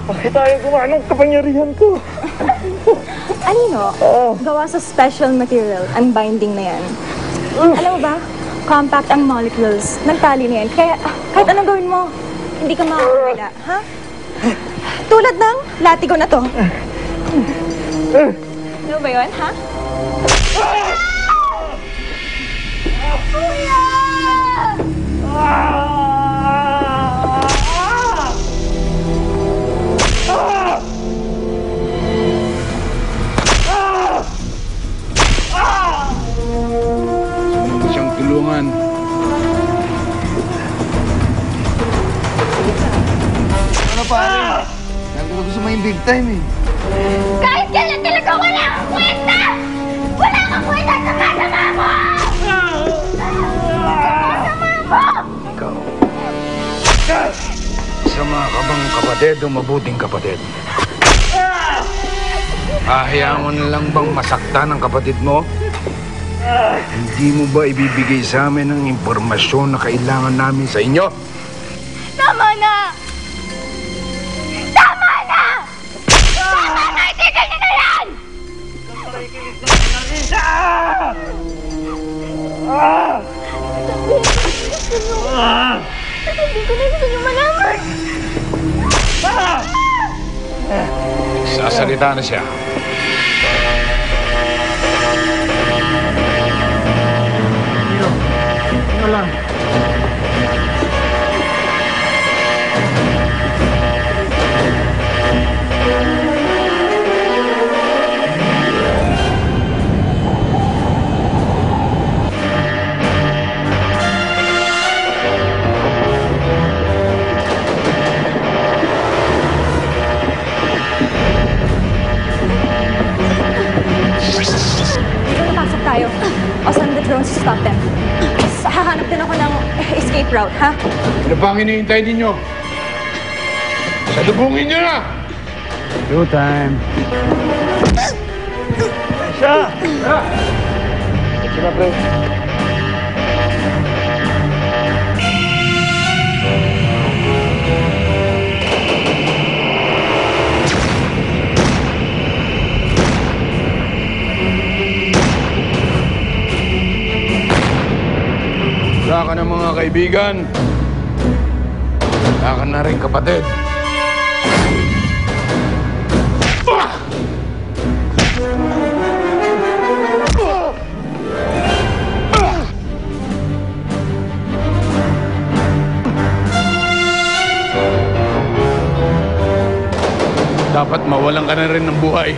Bakit tayo gumawa ng kapangyarihan ko? Anino, gawa sa special material ang binding na yan. Alam mo ba, compact ang molecules. Nagtali na yan. Kaya kahit anong gawin mo, hindi ka makakawala. Ha? Tulad ng latigo na to. Ano ba yun, ha? Kuya! Gusto siyang tulungan. Ano pare? Nagulog gusto mo yung big time eh. Kahit kailan talaga wala kang kwenta! Wala kang kwenta sa kasama mo! Kasama mo! Ikaw. Sama ka bang kapatid o mabuting kapatid? Ahayaan mo na lang bang masaktan ang kapatid mo? Hindi mo ba ibibigay sa amin ang impormasyon na kailangan namin sa inyo? Tama na! Tama na! Tama na! Itigil niyo na yan! Hindi ko na gusto niyo malaman. Sasalita na siya. Wala. Napasok tayo. I'll send the drones to stop them. Hahanap din ako ng escape route, ha? Ano ba ang hinihintay ninyo? Salubungin nyo na! Showtime. Siya! Sige na, pre. Wala ka ng mga kaibigan. Wala ka na rin kapatid. Dapat mawalan ka na rin ng buhay.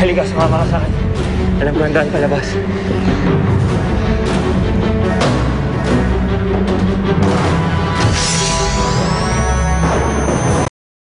Halika, sumama ka sa akin. Alam ko ang daan palabas.